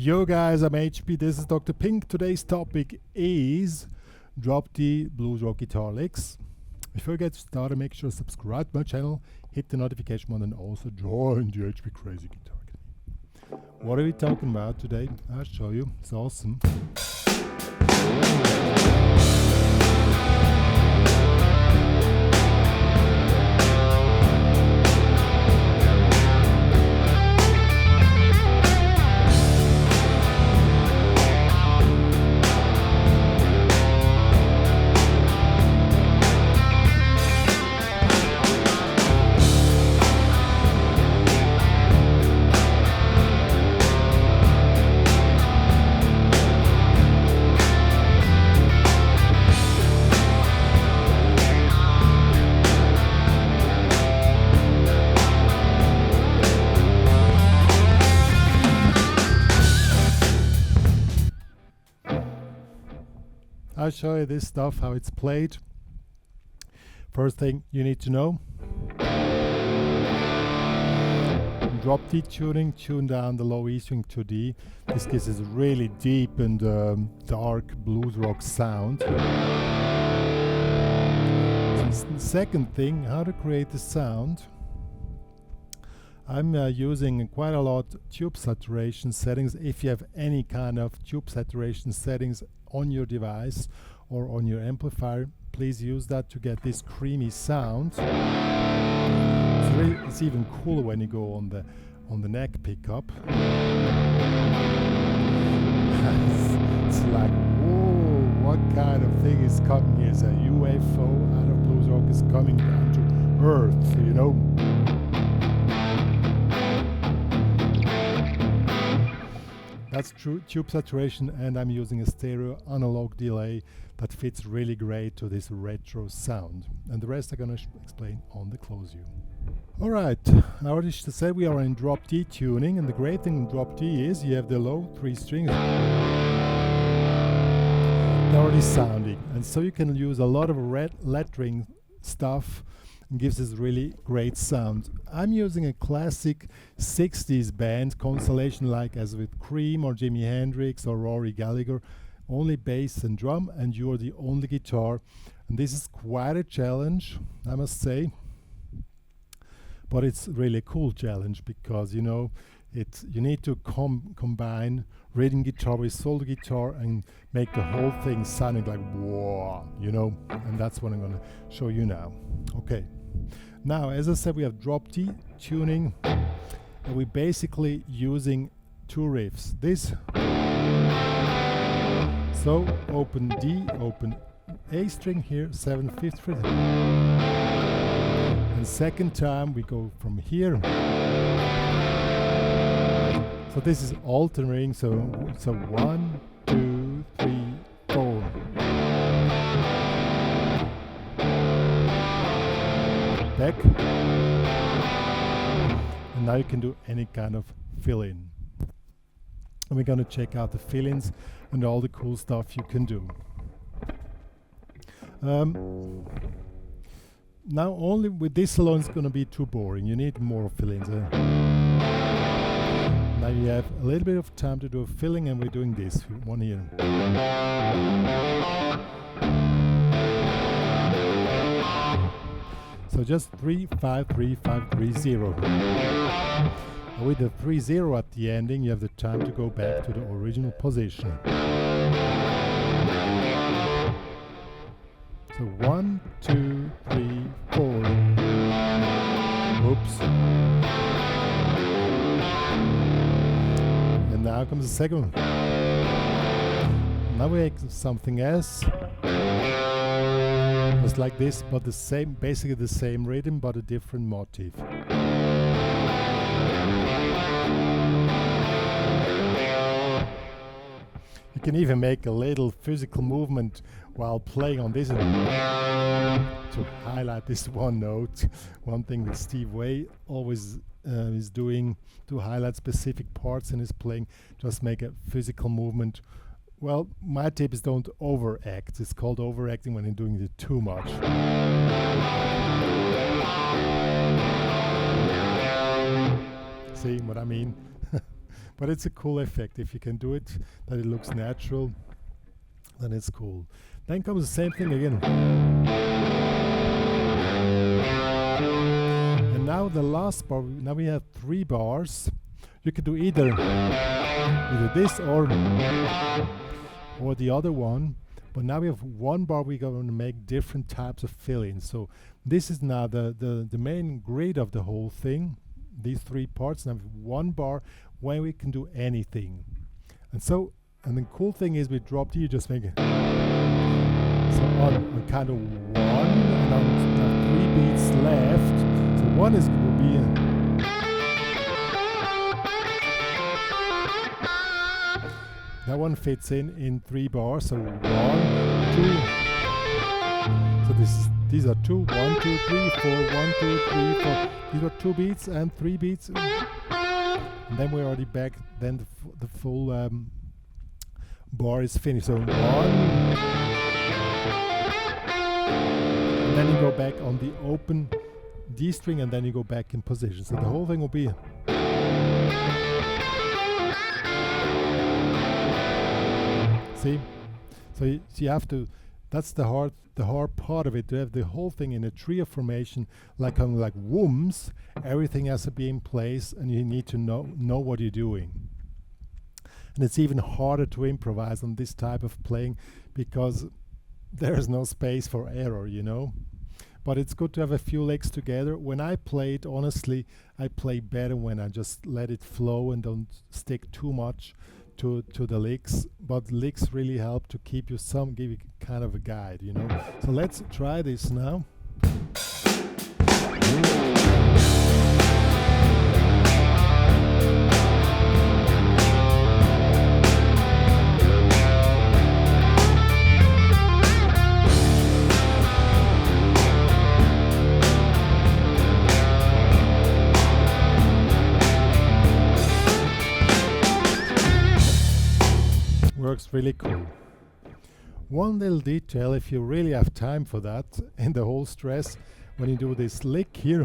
Yo guys, I'm HP, this is Dr. Pink. Today's topic is drop D blues rock guitar licks. Before you get started, make sure to subscribe to my channel, hit the notification button, and also join the HPCrazy Guitar Academy. What are we talking about today? I'll show you. It's awesome. I'll show you this stuff, how it's played. First thing you need to know. Drop D tuning, tune down the low E string to D. This gives us a really deep and dark blues rock sound. Second thing, how to create the sound. I'm using quite a lot tube saturation settings. If you have any kind of tube saturation settings on your device or on your amplifier, please use that to get this creamy sound. It's even cooler when you go on the neck pickup. It's like, whoa, what kind of thing is coming here? Is a UFO out of blues rock is coming down to earth, you know? That's true tube saturation, and I'm using a stereo analog delay that fits really great to this retro sound. And the rest I'm going to explain on the close view. Alright, I already said we are in drop D tuning, and the great thing in drop D is you have the low 3 strings. They're already sounding, and so you can use a lot of red lettering stuff and gives this really great sound. I'm using a classic 60s band constellation like as with Cream or Jimi Hendrix or Rory Gallagher, only bass and drum, and you're the only guitar. And this is quite a challenge, I must say, but it's really a cool challenge because you know you need to combine rhythm guitar with solo guitar and make the whole thing sounding like whoa, you know, and that's what I'm going to show you now. Okay, now as I said, we have drop D tuning, and we're basically using two riffs. This, so open D, open A string here, 7/5 fret, and second time we go from here. So this is alternating, so 1, 2, 3, 4. Back, and now you can do any kind of fill-in, and we're going to check out the fill-ins and all the cool stuff you can do. Now only with this alone it's going to be too boring, you need more fill-ins. Now you have a little bit of time to do a filling, and we're doing this one here. So just 3, 5, 3, 5, 3, 0. And with the 3, 0 at the ending, you have the time to go back to the original position. So 1, 2, 3, 4. Oops. And now comes the second one. Now we make something else. Just like this, but the same, basically the same rhythm, but a different motif. You can even make a little physical movement while playing on this to highlight this one note. One thing that Steve Vai always is doing to highlight specific parts in his playing, just make a physical movement. Well, my tip is don't overact. It's called overacting when you're doing it too much. See what I mean? But it's a cool effect. If you can do it, that it looks natural, then it's cool. Then comes the same thing again. And now the last bar, now we have 3 bars. You can do either this or the other one. But now we have 1 bar, we're going to make different types of fill-ins. So this is now the main grid of the whole thing. These 3 parts, now 1 bar where we can do anything. And the cool thing is we drop you just make it. So on kind of 1, and on 3 beats left. So 1 will be that one fits in 3 bars. So 1, 2. So these are 2, 1, 2, 3, 4, 1, 2, 3, 4. These are 2 beats and 3 beats. And then we're already back. Then the full bar is finished. So 1. And then you go back on the open D string, and then you go back in position. So the whole thing will be. See? So you have to. That's the hard part of it, to have the whole thing in a trio formation, like kind of like whooms. Everything has to be in place, and you need to know what you're doing. And it's even harder to improvise on this type of playing because there is no space for error, you know. But it's good to have a few licks together. When I play it, honestly, I play better when I just let it flow and don't stick too much to the licks. But licks really help to keep you give you kind of a guide, you know. So let's try this now. Works really cool. One little detail, if you really have time for that, in the whole stress, when you do this lick here,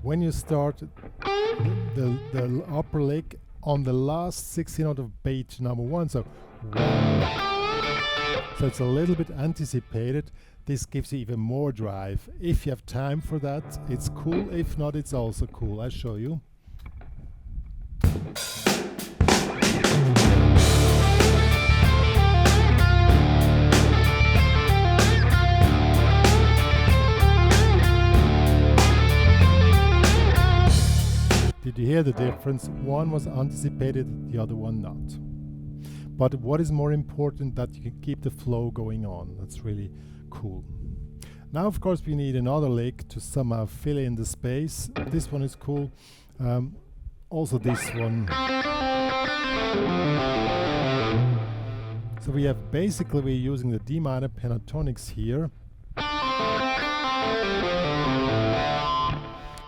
when you start the upper lick on the last 16 note of beat number 1, so 1. So it's a little bit anticipated. This gives you even more drive. If you have time for that, it's cool. If not, it's also cool. I'll show you. Did you hear the difference? One was anticipated, the other one not. But what is more important, that you can keep the flow going on. That's really cool. Now, of course, we need another lick to somehow fill in the space. This one is cool. Also this one. So we have basically, we're using the D minor pentatonics here,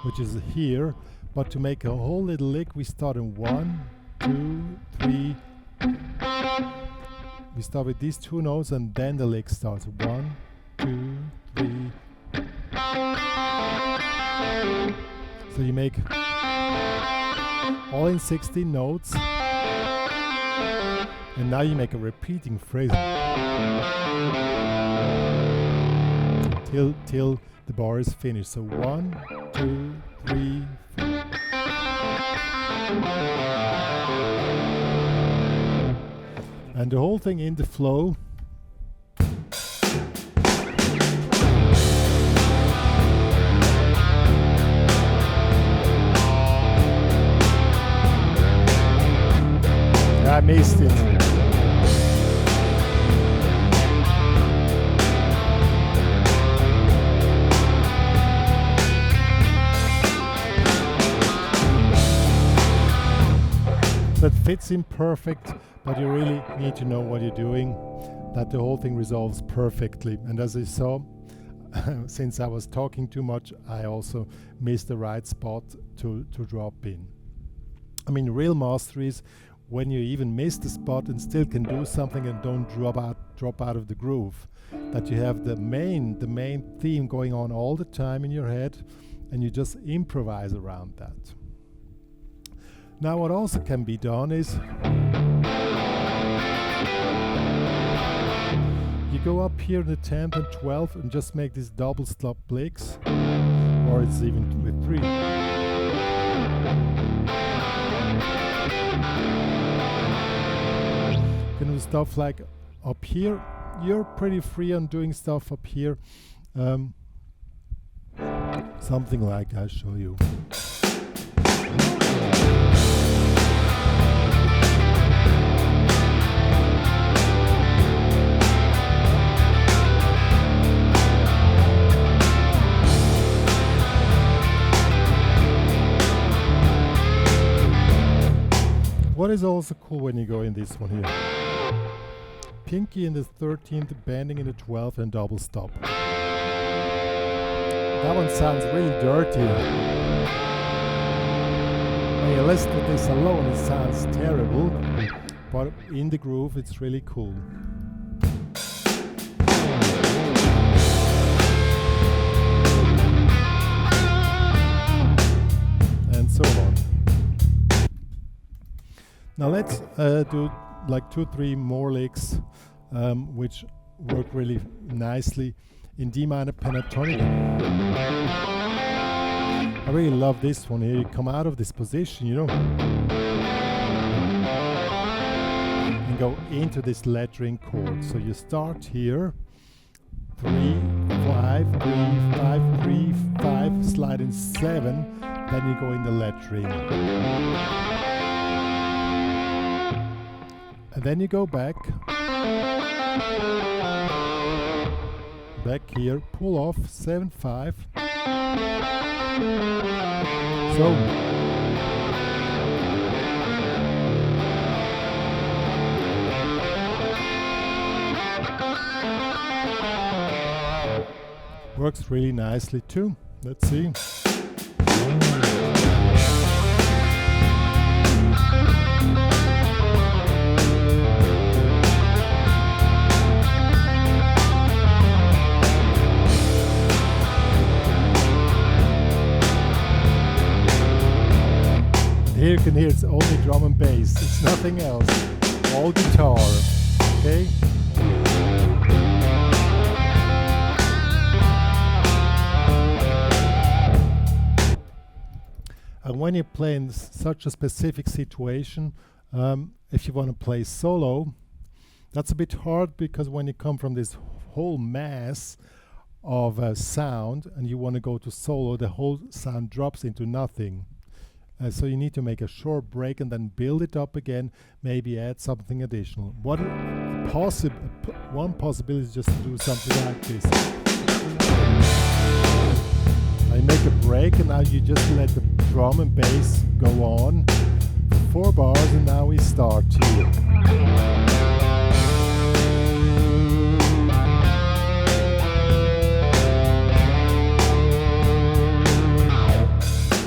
which is here. But to make a whole little lick, we start in 1, 2, 3. We start with these 2 notes, and then the lick starts. 1, 2, 3. So you make all in 16 notes, and now you make a repeating phrase till the bar is finished. So 1, 2, 3, 4. And the whole thing in the flow. I missed it. That fits in perfect, but you really need to know what you're doing, that the whole thing resolves perfectly. And as you saw, since I was talking too much, I also missed the right spot to drop in. I mean, real mastery is when you even miss the spot and still can do something and don't drop out of the groove. That you have the main theme going on all the time in your head, and you just improvise around that. Now what also can be done is you go up here in the 10th and 12th and just make these double stop licks, or it's even with 3. You can do stuff like up here. You're pretty free on doing stuff up here. Something like I'll show you. What is also cool when you go in this one here? Pinky in the 13th, bending in the 12th, and double stop. That one sounds really dirty. When you listen to this alone, it sounds terrible, but in the groove, it's really cool. And so on. Now let's do like 2-3 more licks, which work really nicely in D minor pentatonic. I really love this one here. You come out of this position, you know, and go into this lettering chord. So you start here, 3, 5, 3, 5, 3, 5, slide in 7, then you go in the lettering. And then you go back here, pull off 7, 5. So works really nicely too. Let's see. Here you can hear it's only drum and bass, it's nothing else, all guitar, okay? And when you play in such a specific situation, if you want to play solo, that's a bit hard, because when you come from this whole mass of sound and you want to go to solo, the whole sound drops into nothing. So you need to make a short break and then build it up again, maybe add something additional. One possibility is just to do something like this. I make a break and now you just let the drum and bass go on for 4 bars, and now we start here.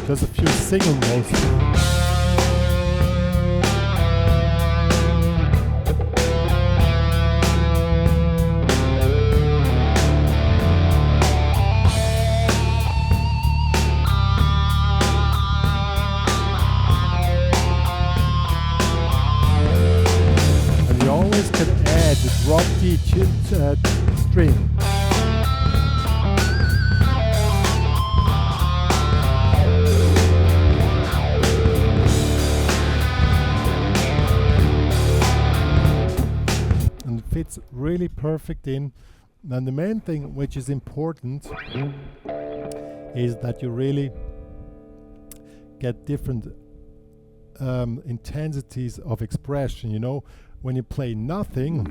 There's a few single notes. And you always can add the drop D string. Fits really perfect in. And the main thing which is important is that you really get different intensities of expression. You know, when you play nothing,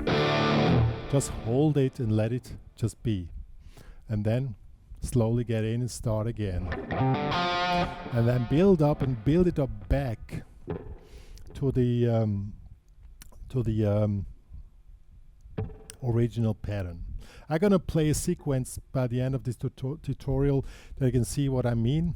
just hold it and let it just be, and then slowly get in and start again, and then build up and build it up back to the original pattern. I'm gonna play a sequence by the end of this tutorial that you can see what I mean.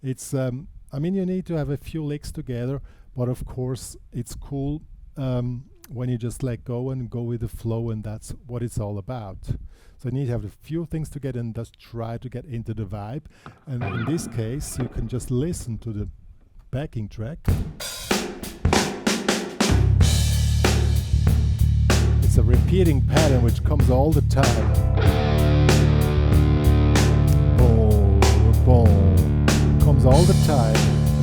It's I mean, you need to have a few licks together, but of course it's cool when you just let go and go with the flow, and that's what it's all about. So you need to have a few things together and just try to get into the vibe. And in this case, you can just listen to the backing track. It's a repeating pattern which comes all the time. Boom, boom. Comes all the time.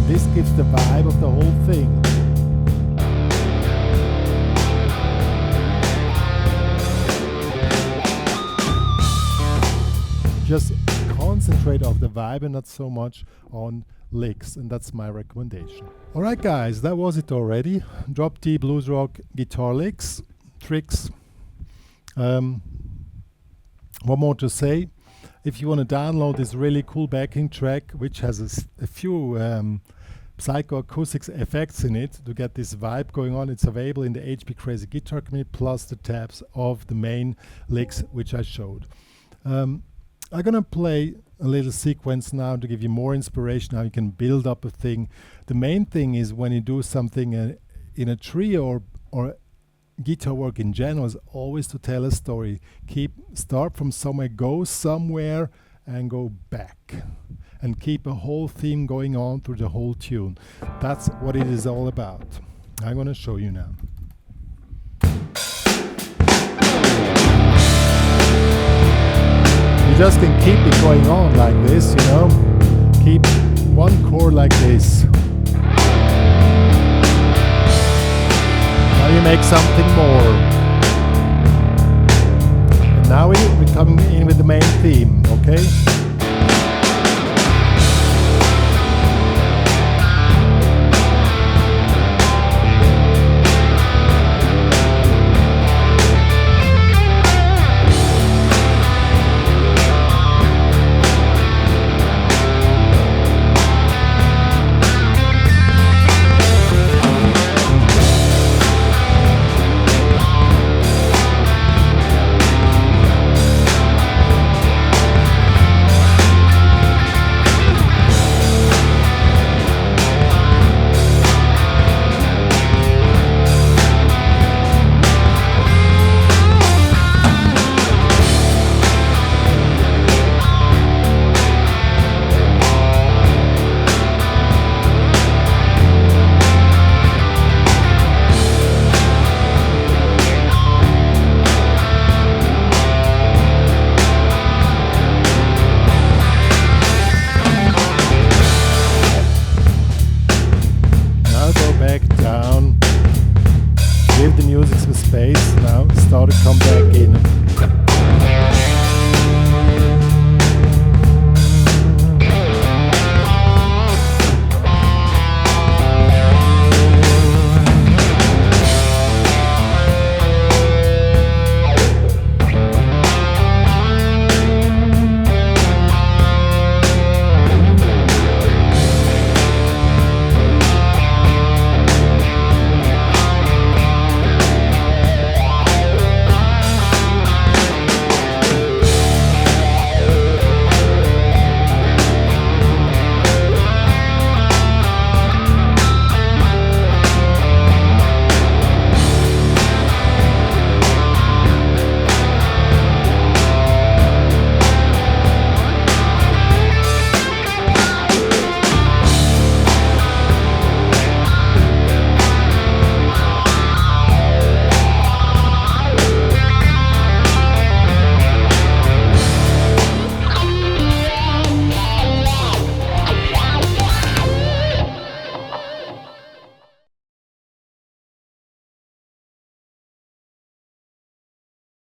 This gives the vibe of the whole thing. Just concentrate on the vibe and not so much on licks, and that's my recommendation. Alright guys, that was it already. Drop D blues rock guitar licks, tricks. One more to say. If you want to download this really cool backing track, which has a few psychoacoustics effects in it to get this vibe going on, it's available in the HPCrazy guitar community, plus the tabs of the main licks which I showed. I'm gonna play a little sequence now to give you more inspiration how you can build up a thing. The main thing is when you do something in a trio or guitar work in general is always to tell a story. Start from somewhere, go somewhere and go back, and keep a whole theme going on through the whole tune. That's what it is all about. I'm gonna show you now. You just can keep it going on like this, you know. Keep one chord like this. Now you make something more. And now we're coming in with the main theme, okay?